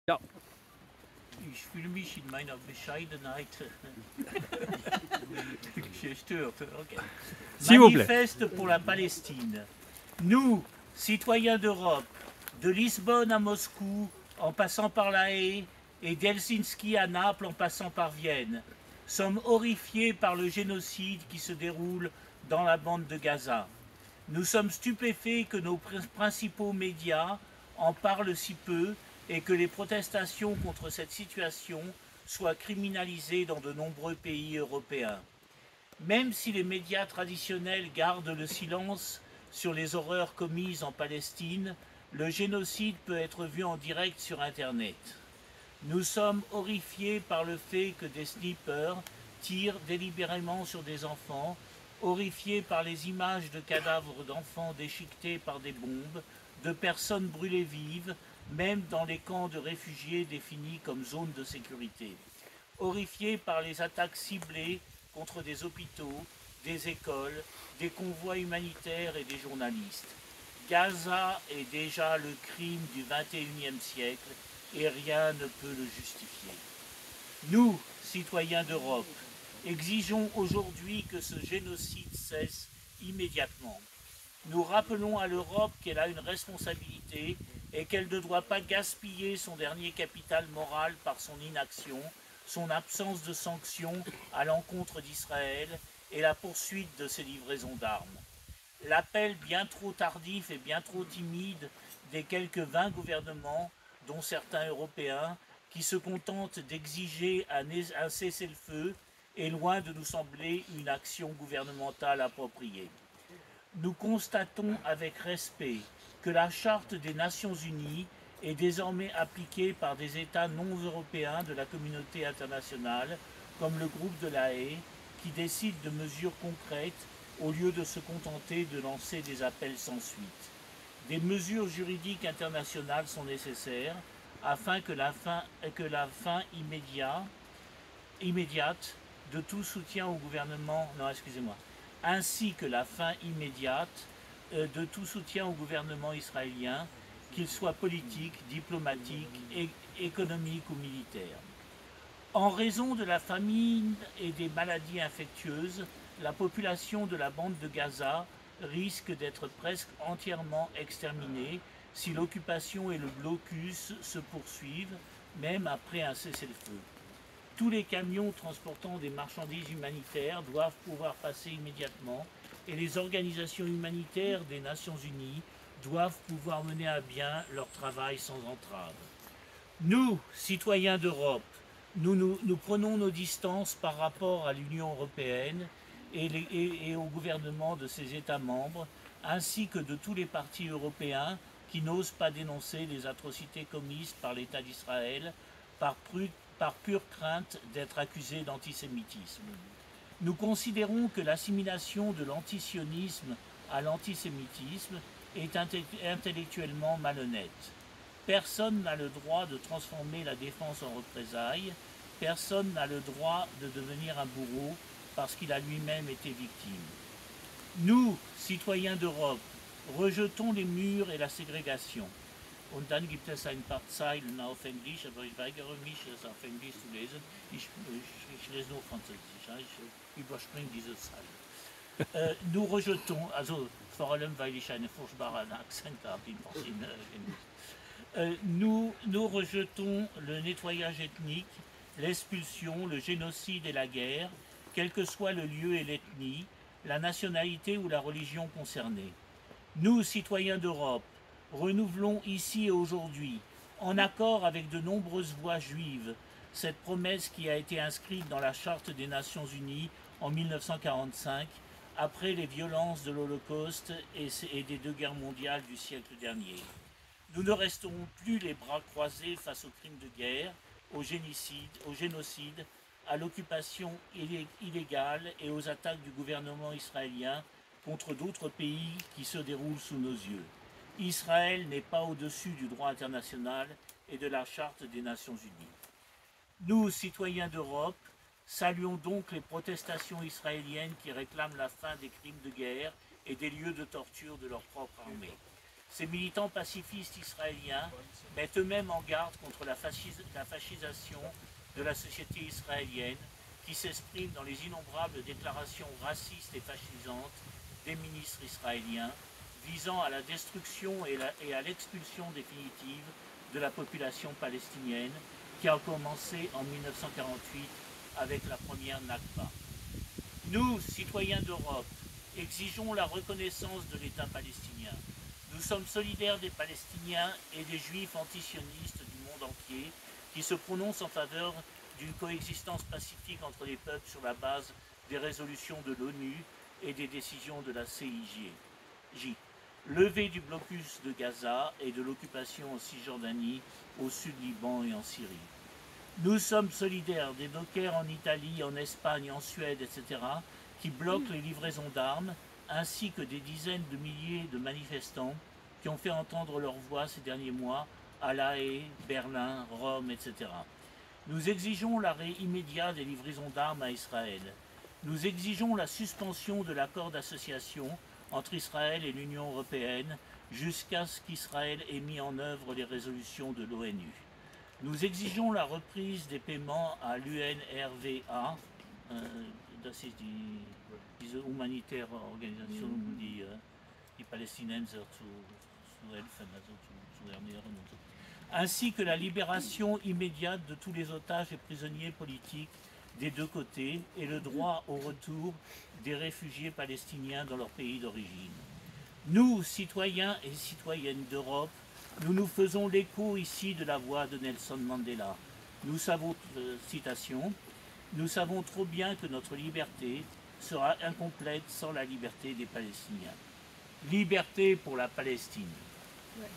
Ja. Ich fühle mich in meiner Bescheidenheit gestört. Okay. S'il vous plaît. Manifeste pour la Palestine. Nous, citoyens d'Europe, de Lisbonne à Moscou, en passant par La Haye, et d'Helsinki à Naples en passant par Vienne, sommes horrifiés par le génocide qui se déroule dans la bande de Gaza. Nous sommes stupéfaits que nos principaux médias en parlent si peu et que les protestations contre cette situation soient criminalisées dans de nombreux pays européens. Même si les médias traditionnels gardent le silence sur les horreurs commises en Palestine, le génocide peut être vu en direct sur Internet. Nous sommes horrifiés par le fait que des snipers tirent délibérément sur des enfants, horrifiés par les images de cadavres d'enfants déchiquetés par des bombes, de personnes brûlées vives, même dans les camps de réfugiés définis comme zones de sécurité. Horrifiés par les attaques ciblées contre des hôpitaux, des écoles, des convois humanitaires et des journalistes. Gaza est déjà le crime du XXIe siècle et rien ne peut le justifier. Nous, citoyens d'Europe, exigeons aujourd'hui que ce génocide cesse immédiatement. Nous rappelons à l'Europe qu'elle a une responsabilité et qu'elle ne doit pas gaspiller son dernier capital moral par son inaction, son absence de sanctions à l'encontre d'Israël et la poursuite de ses livraisons d'armes. L'appel bien trop tardif et bien trop timide des quelques 20 gouvernements, dont certains européens, qui se contentent d'exiger un cessez-le-feu est loin de nous sembler une action gouvernementale appropriée. Nous constatons avec respect que la Charte des Nations Unies est désormais appliquée par des États non européens de la communauté internationale, comme le groupe de La Haye, qui décide de mesures concrètes au lieu de se contenter de lancer des appels sans suite. Des mesures juridiques internationales sont nécessaires afin que la fin immédiate de tout soutien au gouvernement, ainsi que la fin immédiate de tout soutien au gouvernement israélien, qu'il soit politique, diplomatique, économique ou militaire. En raison de la famine et des maladies infectieuses, la population de la bande de Gaza risque d'être presque entièrement exterminée si l'occupation et le blocus se poursuivent, même après un cessez-le-feu. Tous les camions transportant des marchandises humanitaires doivent pouvoir passer immédiatement et les organisations humanitaires des Nations Unies doivent pouvoir mener à bien leur travail sans entrave. Nous, citoyens d'Europe, nous prenons nos distances par rapport à l'Union européenne et au gouvernement de ses États membres, ainsi que de tous les partis européens qui n'osent pas dénoncer les atrocités commises par l'État d'Israël par pure crainte d'être accusés d'antisémitisme. Nous considérons que l'assimilation de l'antisionisme à l'antisémitisme est intellectuellement malhonnête. Personne n'a le droit de transformer la défense en représailles, personne n'a le droit de devenir un bourreau parce qu'il a lui-même été victime. Nous, citoyens d'Europe, rejetons les murs et la ségrégation. Und dann gibt es ein paar Zeilen auf Englisch, aber ich weigere mich, es auf Englisch zu lesen. Ich lese nur Französisch, ich überspringe diese Zeilen. Nous rejetons, also vor allem, weil ich einen furchtbaren Akzent habe in Englisch. Nous rejetons le nettoyage ethnique, l'expulsion, le génocide et la guerre, quel que soit le lieu et l'ethnie, la nationalité ou la religion concernée. Nous, citoyens d'Europe, renouvelons ici et aujourd'hui, en accord avec de nombreuses voix juives, cette promesse qui a été inscrite dans la Charte des Nations Unies en 1945, après les violences de l'Holocauste et des 2 guerres mondiales du siècle dernier. Nous ne resterons plus les bras croisés face aux crimes de guerre, au génocide, à l'occupation illégale et aux attaques du gouvernement israélien contre d'autres pays qui se déroulent sous nos yeux. Israël n'est pas au-dessus du droit international et de la Charte des Nations Unies. Nous, citoyens d'Europe, saluons donc les protestations israéliennes qui réclament la fin des crimes de guerre et des lieux de torture de leur propre armée. Ces militants pacifistes israéliens mettent eux-mêmes en garde contre la fascisation de la société israélienne qui s'exprime dans les innombrables déclarations racistes et fascisantes des ministres israéliens visant à la destruction et à l'expulsion définitive de la population palestinienne qui a commencé en 1948 avec la première Nakba. Nous, citoyens d'Europe, exigeons la reconnaissance de l'État palestinien. Nous sommes solidaires des Palestiniens et des Juifs antisionistes du monde entier qui se prononcent en faveur d'une coexistence pacifique entre les peuples sur la base des résolutions de l'ONU et des décisions de la CIJ. Levée du blocus de Gaza et de l'occupation en Cisjordanie, au sud Liban et en Syrie. Nous sommes solidaires des dockers en Italie, en Espagne, en Suède, etc., qui bloquent les livraisons d'armes, ainsi que des dizaines de milliers de manifestants qui ont fait entendre leur voix ces derniers mois à La Haye, Berlin, Rome, etc. Nous exigeons l'arrêt immédiat des livraisons d'armes à Israël. Nous exigeons la suspension de l'accord d'association entre Israël et l'Union européenne jusqu'à ce qu'Israël ait mis en œuvre les résolutions de l'ONU. Nous exigeons la reprise des paiements à l'UNRWA, das ist diese humanitäre Organisation, die Palästinenser zu helfen, also zu ernähren und so. Ainsi que la libération immédiate de tous les otages et prisonniers politiques des deux côtés et le droit au retour des réfugiés palestiniens dans leur pays d'origine. Nous, citoyens et citoyennes d'Europe, nous nous faisons l'écho ici de la voix de Nelson Mandela. Nous savons, citation, « Nous savons trop bien que notre liberté sera incomplète sans la liberté des Palestiniens. » Liberté pour la Palestine. Ouais.